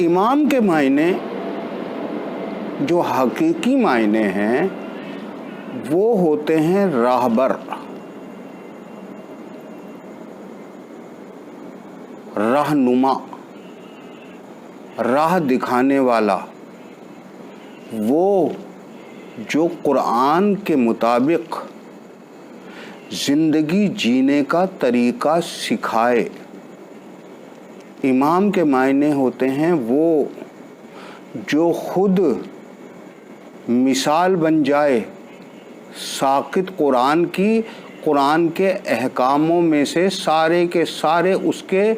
امام کے معنی جو حقیقی معنی ہیں وہ ہوتے ہیں راہبر، رہنما، راہ دکھانے والا، وہ جو قرآن کے مطابق زندگی جینے کا طریقہ سکھائے۔ امام کے معنی ہوتے ہیں وہ جو خود مثال بن جائے، ساقط قرآن کی، قرآن کے احکاموں میں سے سارے کے سارے اس کے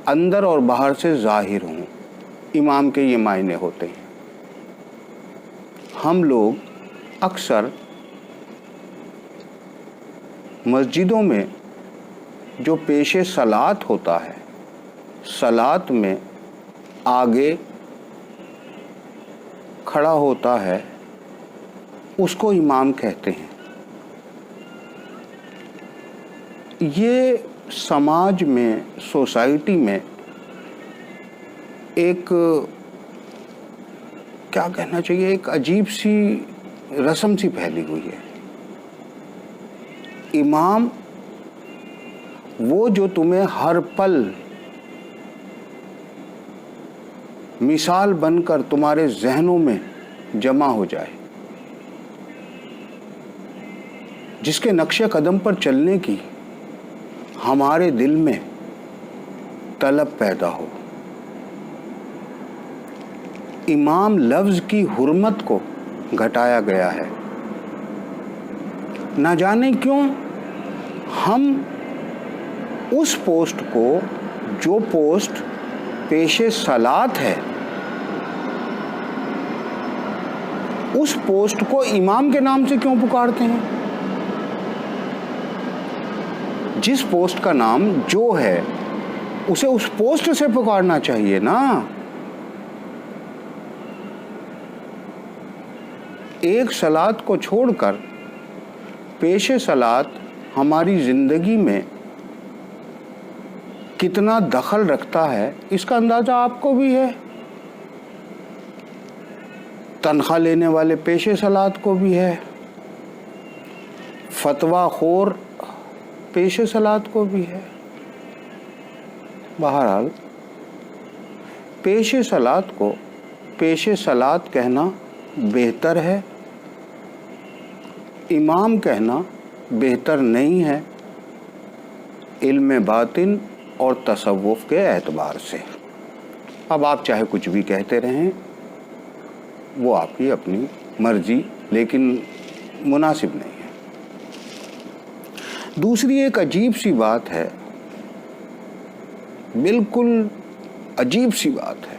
اندر اور باہر سے ظاہر ہوں۔ امام کے یہ معنی ہوتے ہیں۔ ہم لوگ اکثر مسجدوں میں جو پیش صلاۃ ہوتا ہے، صلاۃ میں آگے کھڑا ہوتا ہے، اس کو امام کہتے ہیں۔ یہ سماج میں، سوسائٹی میں ایک کیا کہنا چاہیے، ایک عجیب سی رسم سی پھیلی ہوئی ہے۔ امام وہ جو تمہیں ہر پل مثال بن کر تمہارے ذہنوں میں جمع ہو جائے، جس کے نقش قدم پر چلنے کی ہمارے دل میں طلب پیدا ہو۔ امام لفظ کی حرمت کو گھٹایا گیا ہے۔ نہ جانے کیوں ہم اس پوسٹ کو، جو پوسٹ پیش صلاۃ ہے، اس پوسٹ کو امام کے نام سے کیوں پکارتے ہیں؟ جس پوسٹ کا نام جو ہے اسے اس پوسٹ سے پکارنا چاہیے نا۔ ایک صلاۃ کو چھوڑ کر پیش صلاۃ ہماری زندگی میں کتنا دخل رکھتا ہے، اس کا اندازہ آپ کو بھی ہے۔ تنخواہ لینے والے پیش صلاۃ کو بھی ہے، فتویٰ خور پیش صلاۃ کو بھی ہے۔ بہرحال پیش صلاۃ کو پیش صلاۃ کہنا بہتر ہے، امام کہنا بہتر نہیں ہے، علم باطن اور تصوف کے اعتبار سے۔ اب آپ چاہے کچھ بھی کہتے رہیں، وہ آپ کی اپنی مرضی، لیکن مناسب نہیں ہے۔ دوسری ایک عجیب سی بات ہے، بالکل عجیب سی بات ہے۔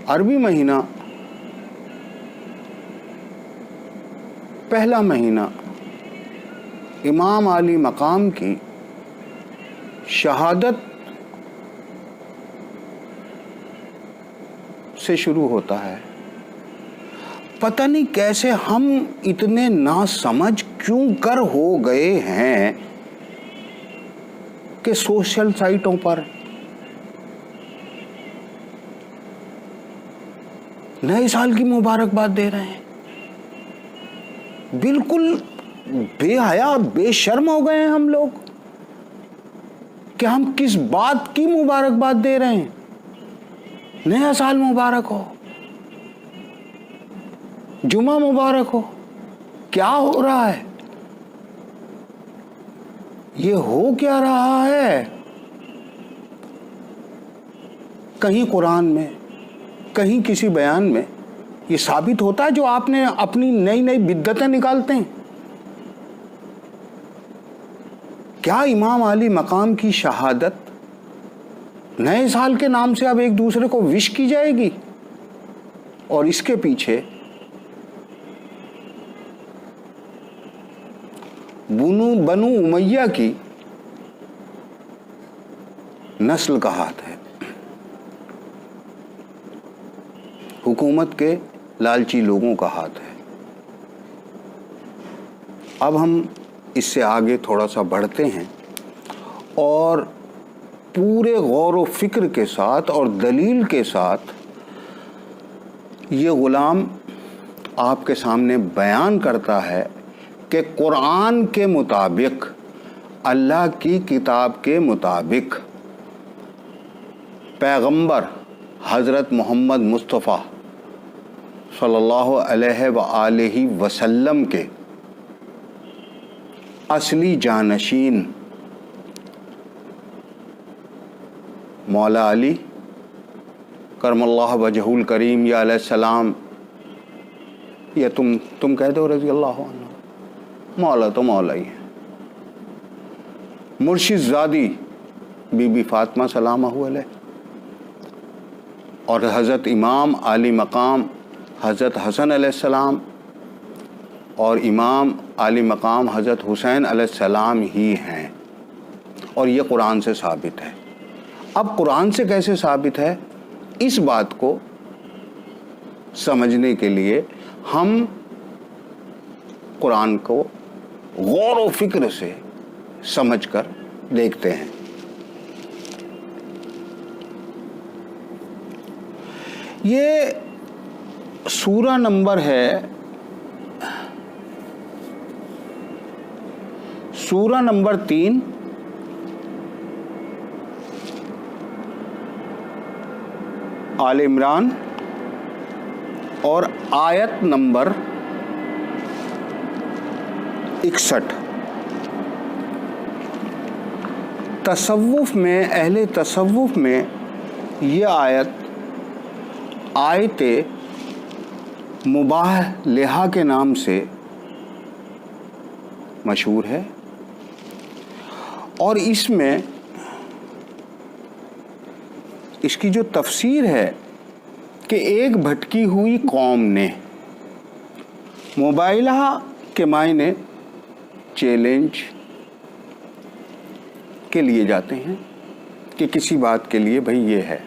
عربی مہینہ، پہلا مہینہ امام علی مقام کی شہادت سے شروع ہوتا ہے۔ پتہ نہیں کیسے ہم اتنے ناسمجھ کیوں کر ہو گئے ہیں کہ سوشل سائٹوں پر نئے سال کی مبارکباد دے رہے ہیں۔ بالکل بے حیا، بے شرم ہو گئے ہیں ہم لوگ کہ ہم کس بات کی مبارکباد دے رہے ہیں۔ نیا سال مبارک ہو، جمعہ مبارک ہو، کیا ہو رہا ہے؟ یہ ہو کیا رہا ہے؟ کہیں قرآن میں، کہیں کسی بیان میں یہ ثابت ہوتا ہے جو آپ نے اپنی نئی نئی بدعتیں نکالتے ہیں؟ کیا امام علی مقام کی شہادت نئے سال کے نام سے اب ایک دوسرے کو وش کی جائے گی؟ اور اس کے پیچھے بنو امیہ کی نسل کا ہاتھ ہے، حکومت کے لالچی لوگوں کا ہاتھ ہے۔ اب ہم اس سے آگے تھوڑا سا بڑھتے ہیں اور پورے غور و فکر کے ساتھ اور دلیل کے ساتھ یہ غلام آپ کے سامنے بیان کرتا ہے کہ قرآن کے مطابق، اللہ کی کتاب کے مطابق، پیغمبر حضرت محمد مصطفیٰ صلی اللہ علیہ وآلہ وسلم کے اصلی جانشین مولا علی کرم اللہ وجہ الکریم یا علیہ السلام، یا تم کہہ دو رضی اللہ عنہ، مولا تو مولا ہی ہے، مرشد زادی بی بی فاطمہ سلامہ علیہ، اور حضرت امام عالی مقام حضرت حسن علیہ السلام اور امام عالی مقام حضرت حسین علیہ السلام ہی ہیں، اور یہ قرآن سے ثابت ہے۔ اب قرآن سے کیسے ثابت ہے، اس بات کو سمجھنے کے لیے ہم قرآن کو غور و فکر سے سمجھ کر دیکھتے ہیں۔ یہ سورہ نمبر ہے، سورہ نمبر 3، آل عمران، اور آیت نمبر 61۔ تصوف میں، اہل تصوف میں یہ آیت آیت مباح لہا کے نام سے مشہور ہے، اور اس میں اس کی جو تفسیر ہے کہ ایک بھٹکی ہوئی قوم نے، مباحلہ کے معنی چیلنج کے لیے جاتے ہیں کہ کسی بات کے لیے بھئی یہ ہے،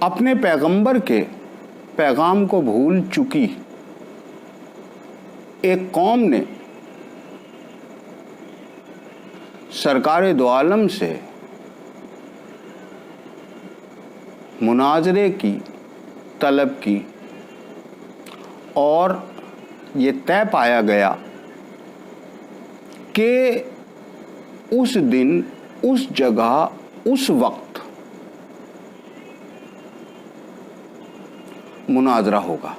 اپنے پیغمبر کے پیغام کو بھول چکی ایک قوم نے سرکار دو عالم سے مناظرے کی طلب کی، اور یہ طے پایا گیا کہ اس دن، اس جگہ، اس وقت مناظرہ ہوگا۔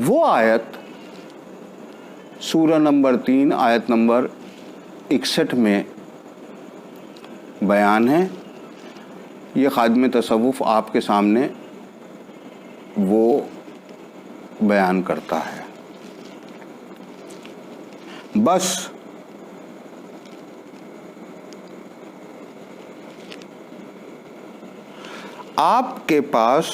وہ آیت سورہ نمبر 3 آیت نمبر 61 میں بیان ہے۔ یہ خادم تصوف آپ کے سامنے وہ بیان کرتا ہے۔ بس آپ کے پاس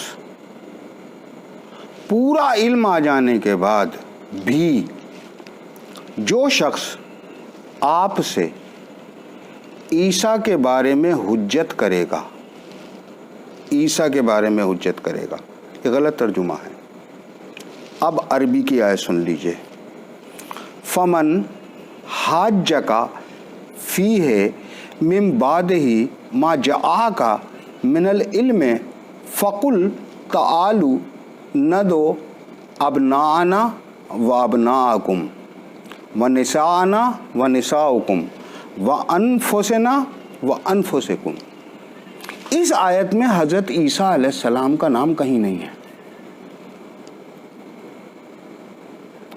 پورا علم آ جانے کے بعد بھی جو شخص آپ سے عیسیٰ کے بارے میں حجت کرے گا، عیسیٰ کے بارے میں حجت کرے گا، یہ غلط ترجمہ ہے۔ اب عربی کی آیت سن لیجئے۔ فمن حاجک فیہ من بعدہ ما جاءک من العلم فقل تعالوا ندعو ابناءنا وابناءکم ونساءنا ونساءکم وانفسنا وانفسکم۔ اس آیت میں حضرت عیسیٰ علیہ السلام کا نام کہیں نہیں ہے۔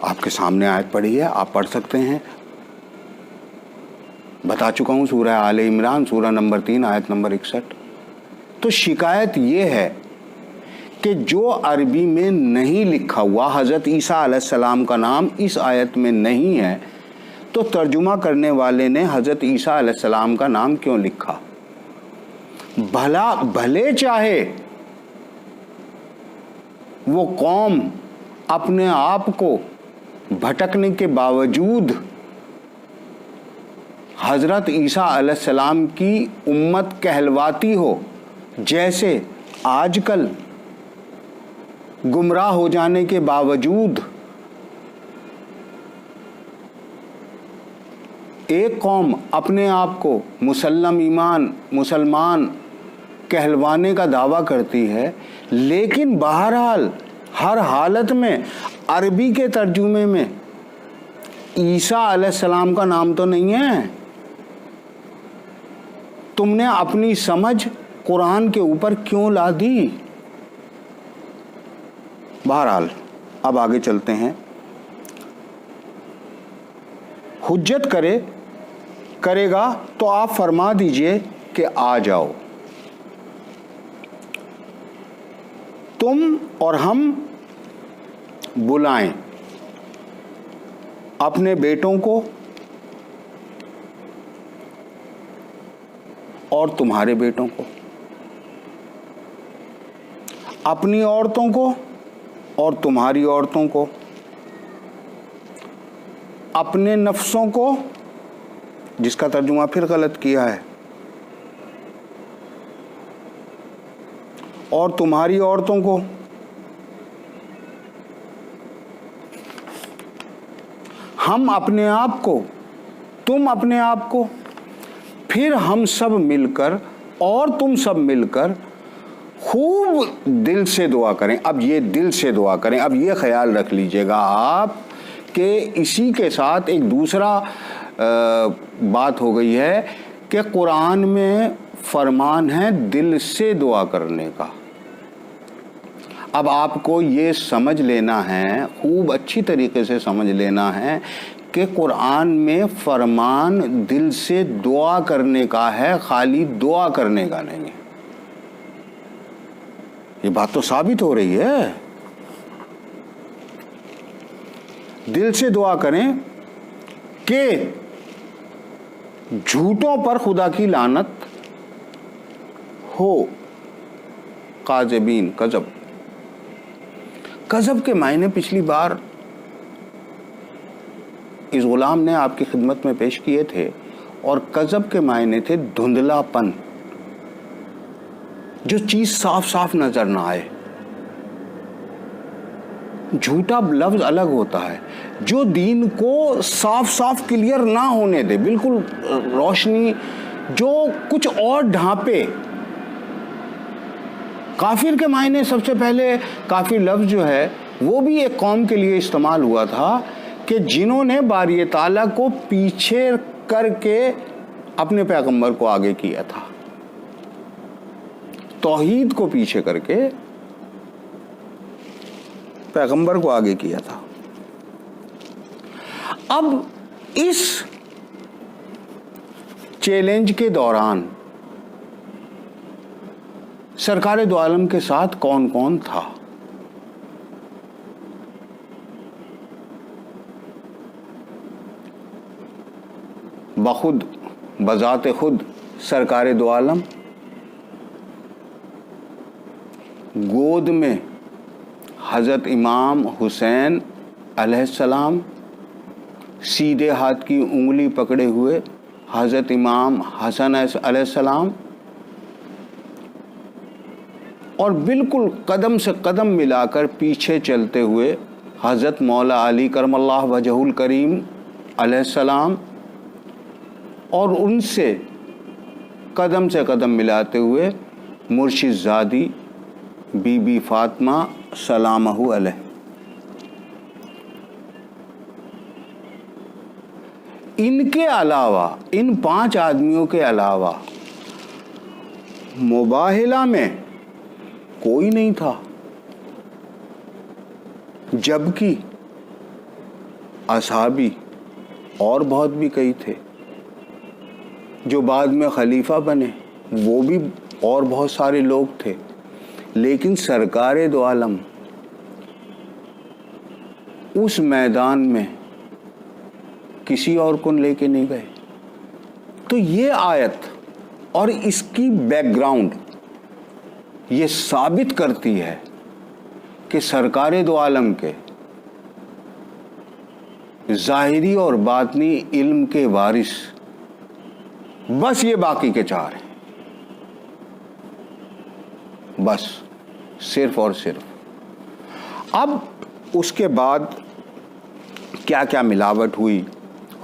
آپ کے سامنے آیت پڑھی ہے، آپ پڑھ سکتے ہیں، بتا چکا ہوں، سورہ آل عمران سورہ نمبر 3 آیت نمبر 61۔ تو شکایت یہ ہے کہ جو عربی میں نہیں لکھا ہوا، حضرت عیسیٰ علیہ السلام کا نام اس آیت میں نہیں ہے، تو ترجمہ کرنے والے نے حضرت عیسیٰ علیہ السلام کا نام کیوں لکھا؟ بھلے چاہے وہ قوم اپنے آپ کو بھٹکنے کے باوجود حضرت عیسیٰ علیہ السلام کی امت کہلواتی ہو، جیسے آج کل گمراہ ہو جانے کے باوجود ایک قوم اپنے آپ کو مسلمان کہلوانے کا دعویٰ کرتی ہے، لیکن بہرحال ہر حالت میں عربی کے ترجمے میں عیسیٰ علیہ السلام کا نام تو نہیں ہے. تم نے اپنی سمجھ قرآن کے اوپر کیوں لا دی؟ بہرحال اب آگے چلتے ہیں. حجت کرے گا تو آپ فرما دیجئے کہ آ جاؤ. تم اور ہم بلائیں اپنے بیٹوں کو اور تمہارے بیٹوں کو، اپنی عورتوں کو اور تمہاری عورتوں کو، اپنے نفسوں کو، جس کا ترجمہ پھر غلط کیا ہے، اور تمہاری عورتوں کو. ہم اپنے آپ کو، تم اپنے آپ کو، پھر ہم سب مل کر اور تم سب مل کر خوب دل سے دعا کریں. اب یہ دل سے دعا کریں، اب یہ خیال رکھ لیجئے گا آپ کہ اسی کے ساتھ ایک دوسرا بات ہو گئی ہے کہ قرآن میں فرمان ہے دل سے دعا کرنے کا. اب آپ کو یہ سمجھ لینا ہے، خوب اچھی طریقے سے سمجھ لینا ہے کہ قرآن میں فرمان دل سے دعا کرنے کا ہے، خالی دعا کرنے کا نہیں ہے. یہ بات تو ثابت ہو رہی ہے. دل سے دعا کریں کہ جھوٹوں پر خدا کی لعنت ہو. کاذبین، کذب کے معنی پچھلی بار اس غلام نے آپ کی خدمت میں پیش کیے تھے، اور کذب کے معنی تھے دھندلا پن، جو چیز صاف صاف نظر نہ آئے. جھوٹا لفظ الگ ہوتا ہے جو دین کو صاف صاف کلیئر نہ ہونے دے، بالکل روشنی، جو کچھ اور ڈھانپے. کافر کے معنی سب سے پہلے کافر لفظ جو ہے وہ بھی ایک قوم کے لیے استعمال ہوا تھا کہ جنہوں نے باری تعالیٰ کو پیچھے کر کے اپنے پیغمبر کو آگے کیا تھا، توحید کو پیچھے کر کے پیغمبر کو آگے کیا تھا. اب اس چیلنج کے دوران سرکار دو عالم کے ساتھ کون کون تھا؟ بذات خود سرکار دو عالم، گود میں حضرت امام حسین علیہ السلام، سیدھے ہاتھ کی انگلی پکڑے ہوئے حضرت امام حسن علیہ السلام، اور بالکل قدم سے قدم ملا کر پیچھے چلتے ہوئے حضرت مولا علی کرم اللہ وجہ الکریم علیہ السلام، اور ان سے قدم سے قدم ملاتے ہوئے مرشد زادی بی بی فاطمہ سلامہ علیہ. ان کے علاوہ، ان 5 آدمیوں کے علاوہ مباہلہ میں کوئی نہیں تھا، جبکہ اصحابی اور بہت بھی کئی تھے جو بعد میں خلیفہ بنے، وہ بھی اور بہت سارے لوگ تھے، لیکن سرکار دو عالم اس میدان میں کسی اور کو لے کے نہیں گئے. تو یہ آیت اور اس کی بیک گراؤنڈ یہ ثابت کرتی ہے کہ سرکار دو عالم کے ظاہری اور باطنی علم کے وارث بس یہ باقی کے 4 ہیں، بس صرف اور صرف. اب اس کے بعد کیا کیا ملاوٹ ہوئی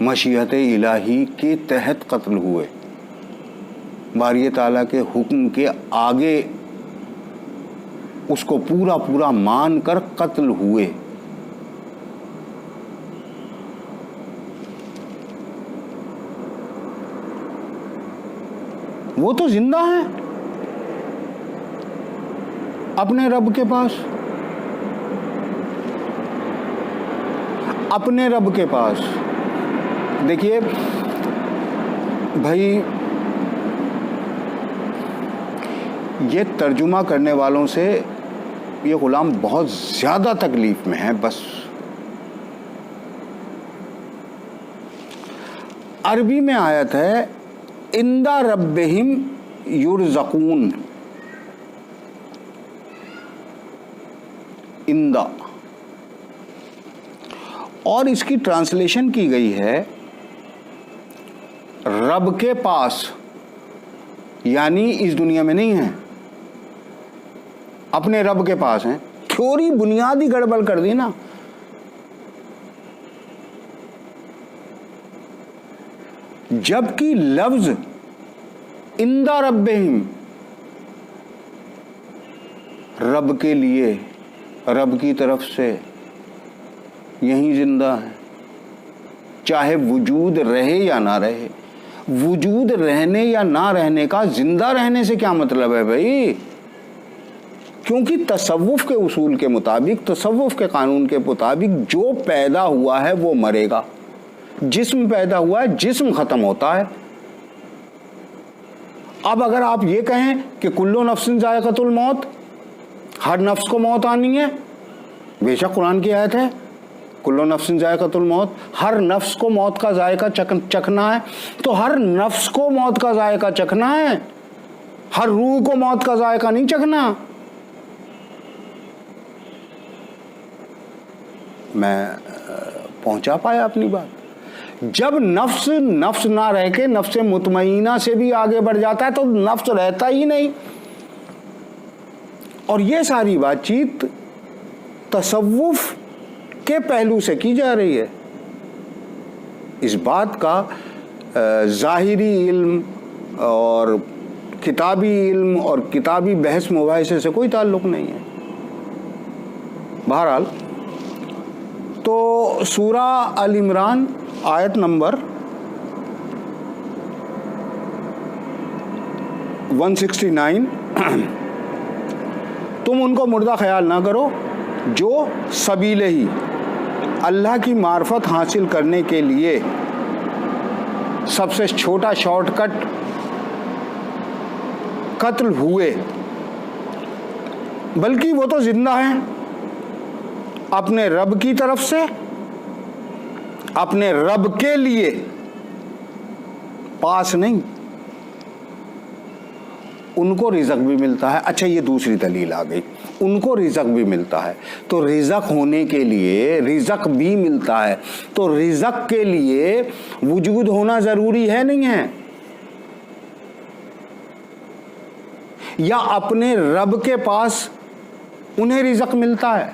مشیت الہی کے تحت قتل ہوئے، باری تعالیٰ کے حکم کے آگے اس کو پورا پورا مان کر قتل ہوئے۔ وہ تو زندہ ہیں اپنے رب کے پاس، اپنے رب کے پاس۔ دیکھیے بھائی، یہ ترجمہ کرنے والوں سے یہ غلام بہت زیادہ تکلیف میں ہیں۔ بس عربی میں آیت ہے عند ربہم یرزقون، عند، اور اس کی ٹرانسلیشن کی گئی ہے رب کے پاس، یعنی اس دنیا میں نہیں ہے، اپنے رب کے پاس ہیں۔ تھیوری بنیادی گڑبڑ کر دی نا۔ جبکہ لفظ عند ربہم رب کے لیے، رب کی طرف سے، یہیں زندہ ہے، چاہے وجود رہے یا نہ رہے۔ وجود رہنے یا نہ رہنے کا زندہ رہنے سے کیا مطلب ہے بھائی؟ کیونکہ تصوف کے اصول کے مطابق، تصوف کے قانون کے مطابق جو پیدا ہوا ہے وہ مرے گا۔ جسم پیدا ہوا ہے، جسم ختم ہوتا ہے۔ اب اگر آپ یہ کہیں کہ کلو نفس ذائقۃ الموت، ہر نفس کو موت آنی ہے، بے شک قرآن کی آیت ہے کلو نفس ذائقۃ الموت، ہر نفس کو موت کا ذائقہ چکھنا ہے، تو ہر نفس کو موت کا ذائقہ چکھنا ہے، ہر روح کو موت کا ذائقہ نہیں چکھنا۔ میں پہنچا پایا اپنی بات؟ جب نفس نہ رہ کے نفس مطمئنہ سے بھی آگے بڑھ جاتا ہے تو نفس رہتا ہی نہیں۔ اور یہ ساری بات چیت تصوف کے پہلو سے کی جا رہی ہے۔ اس بات کا ظاہری علم اور کتابی علم اور کتابی بحث مباحثے سے کوئی تعلق نہیں ہے۔ بہرحال تو سورہ آل عمران آیت نمبر 169، تم ان کو مردہ خیال نہ کرو جو سبیل ہی اللہ کی معرفت حاصل کرنے کے لیے سب سے چھوٹا شارٹ کٹ قتل ہوئے، بلکہ وہ تو زندہ ہیں اپنے رب کی طرف سے، اپنے رب کے لیے، پاس نہیں۔ ان کو رزق بھی ملتا ہے۔ اچھا یہ دوسری دلیل آ گئی، ان کو رزق بھی ملتا ہے، تو رزق ہونے کے لیے رزق بھی ملتا ہے، تو رزق کے لیے وجود ہونا ضروری ہے نہیں ہے؟ یا اپنے رب کے پاس انہیں رزق ملتا ہے؟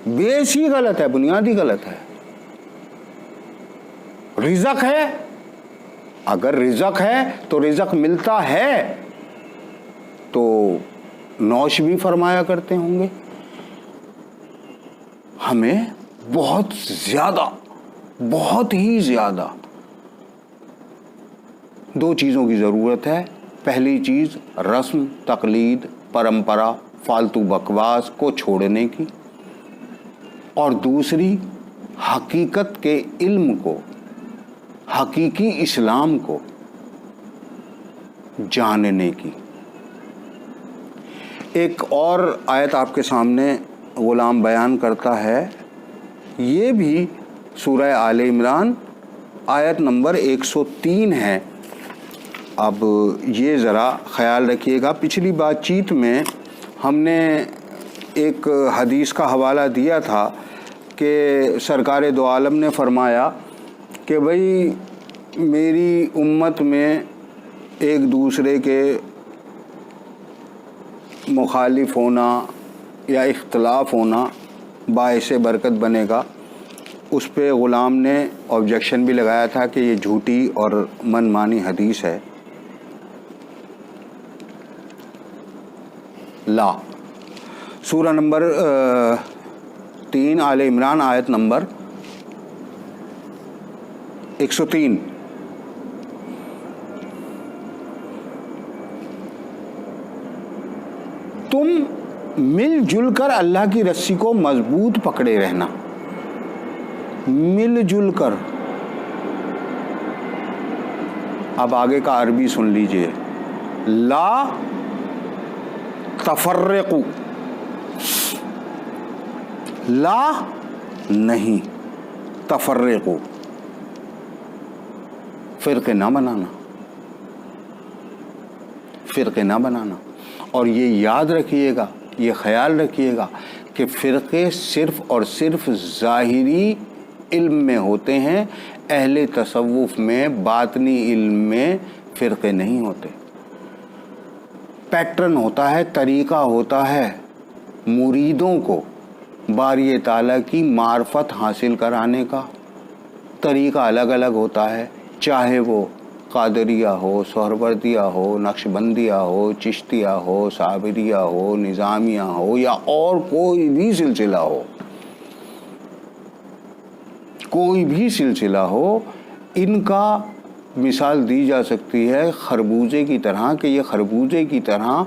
بیس ہی غلط ہے، بنیادی غلط ہے۔ رزق ہے، اگر رزق ہے تو رزق ملتا ہے تو نوش بھی فرمایا کرتے ہوں گے۔ ہمیں بہت زیادہ، بہت ہی زیادہ دو چیزوں کی ضرورت ہے۔ پہلی چیز رسم، تقلید، پرمپرا، فالتو بکواس کو چھوڑنے کی، اور دوسری حقیقت کے علم کو، حقیقی اسلام کو جاننے کی۔ ایک اور آیت آپ کے سامنے غلام بیان کرتا ہے، یہ بھی سورہ آل عمران آیت نمبر 103 ہے۔ اب یہ ذرا خیال رکھیے گا، پچھلی بات چیت میں ہم نے ایک حدیث کا حوالہ دیا تھا کہ سرکار دو عالم نے فرمایا کہ بھئی میری امت میں ایک دوسرے کے مخالف ہونا یا اختلاف ہونا باعث برکت بنے گا، اس پہ غلام نے آبجیکشن بھی لگایا تھا کہ یہ جھوٹی اور من مانی حدیث ہے. لا، سورہ نمبر 3 آل عمران آیت نمبر 103. تم مل جل کر اللہ کی رسی کو مضبوط پکڑے رہنا. مل جل کر. اب آگے کا عربی سن لیجئے. لا تفرقو، لا نہیں، تفرقو فرقے نہ بنانا، فرقے نہ بنانا. اور یہ یاد رکھیے گا، یہ خیال رکھیے گا کہ فرقے صرف اور صرف ظاہری علم میں ہوتے ہیں، اہل تصوف میں باطنی علم میں فرقے نہیں ہوتے. پیٹرن ہوتا ہے، طریقہ ہوتا ہے مریدوں کو باری تعالیٰ کی معرفت حاصل کرانے کا. طریقہ الگ الگ ہوتا ہے، چاہے وہ قادریہ ہو، سہروردیہ ہو، نقشبندیہ ہو، چشتیہ ہو، صابریہ ہو، نظامیہ ہو، یا اور کوئی بھی سلسلہ ہو، کوئی بھی سلسلہ ہو. ان کا مثال دی جا سکتی ہے خربوزے کی طرح، کہ یہ خربوزے کی طرح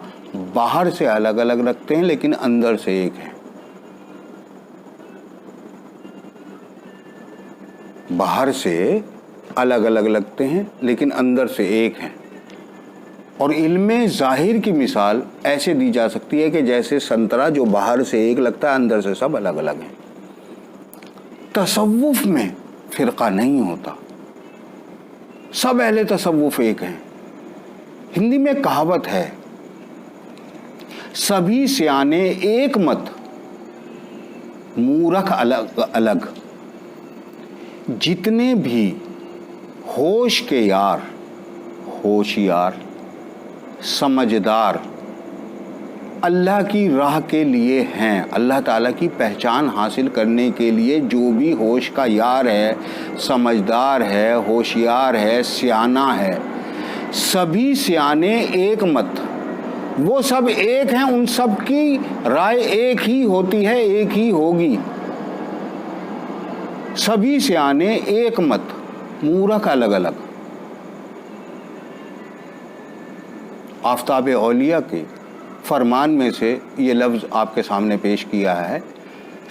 باہر سے الگ الگ لگتے ہیں لیکن اندر سے ایک ہیں. باہر سے الگ الگ لگتے ہیں لیکن اندر سے ایک ہیں. اور علم ظاہر کی مثال ایسے دی جا سکتی ہے کہ جیسے سنترا جو باہر سے ایک لگتا ہے اندر سے سب الگ الگ ہیں. تصوف میں فرقہ نہیں ہوتا، سب اہل تصوف ایک ہیں. ہندی میں کہاوت ہے، سبھی سیانے ایک مت، مورکھ الگ الگ. جتنے بھی ہوش کے یار، ہوشیار، سمجھدار، اللہ کی راہ کے لیے ہیں، اللہ تعالیٰ کی پہچان حاصل کرنے کے لیے جو بھی ہوش کا یار ہے، سمجھدار ہے، ہوشیار ہے، سیانہ ہے، سبھی سیانے ایک مت، وہ سب ایک ہیں، ان سب کی رائے ایک ہی ہوتی ہے، ایک ہی ہوگی. سبھی سیانے ایک مت، مورکھ الگ الگ. آفتاب اولیاء کے فرمان میں سے یہ لفظ آپ کے سامنے پیش کیا ہے،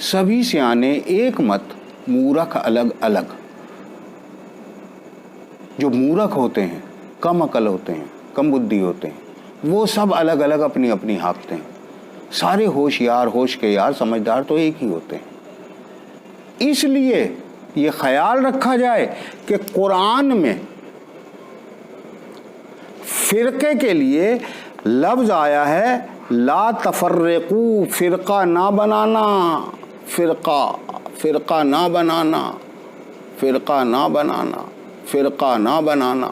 سبھی سیانے ایک مت، مورکھ الگ الگ. جو مورکھ ہوتے ہیں، کم عقل ہوتے ہیں، کم بدھی ہوتے ہیں، وہ سب الگ الگ اپنی اپنی ہانکتے ہیں. سارے ہوشیار، ہوش کے یار، سمجھدار تو ایک ہی ہوتے ہیں. اس لیے یہ خیال رکھا جائے کہ قرآن میں فرقے کے لیے لفظ آیا ہے لا تفرقو، فرقہ نہ بنانا، فرقہ نہ بنانا، فرقہ نہ بنانا، فرقہ نہ بنانا،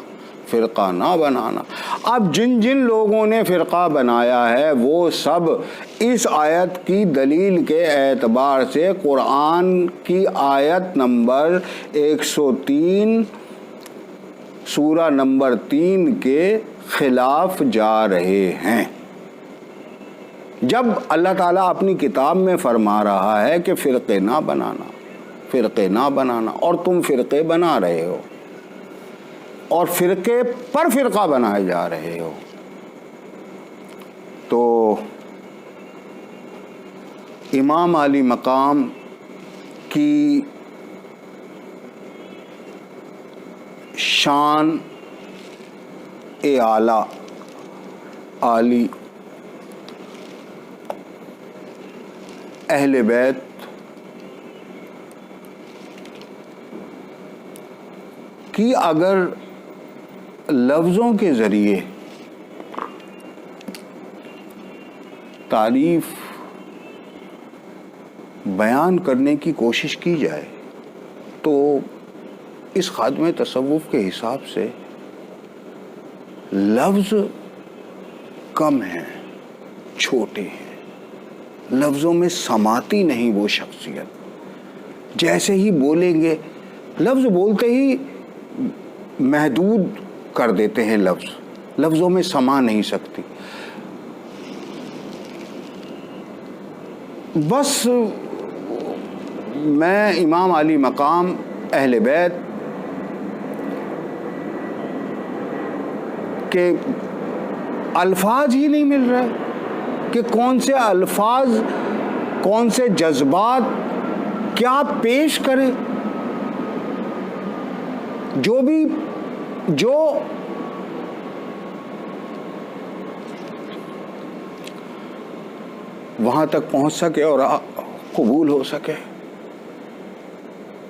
فرقہ نہ بنانا. اب جن جن لوگوں نے فرقہ بنایا ہے وہ سب اس آیت کی دلیل کے اعتبار سے قرآن کی آیت نمبر 103 سورہ نمبر 3 کے خلاف جا رہے ہیں. جب اللہ تعالیٰ اپنی کتاب میں فرما رہا ہے کہ فرقے نہ بنانا، فرقے نہ بنانا، اور تم فرقے بنا رہے ہو اور فرقے پر فرقہ بنائے جا رہے ہو، تو امام علی مقام کی شان اعلیٰ، عالی، اہل بیت کی اگر لفظوں کے ذریعے تعریف بیان کرنے کی کوشش کی جائے تو اس خادم تصوف کے حساب سے لفظ کم ہیں، چھوٹے ہیں، لفظوں میں سماتی نہیں وہ شخصیت. جیسے ہی بولیں گے, لفظ بولتے ہی محدود کر دیتے ہیں, لفظوں میں سما نہیں سکتی. بس میں امام علی مقام, اہل بیت کے الفاظ ہی نہیں مل رہے کہ کون سے الفاظ, کون سے جذبات کیا پیش کریں. جو وہاں تک پہنچ سکے اور قبول ہو سکے.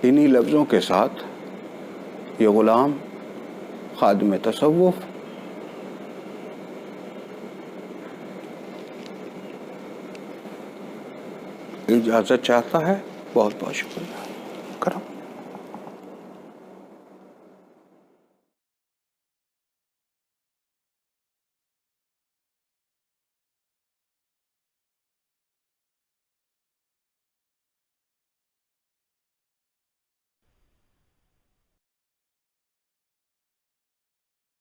انہی لفظوں کے ساتھ یہ غلام خادم تصوف اجازت چاہتا ہے. بہت بہت شکریہ. کرم.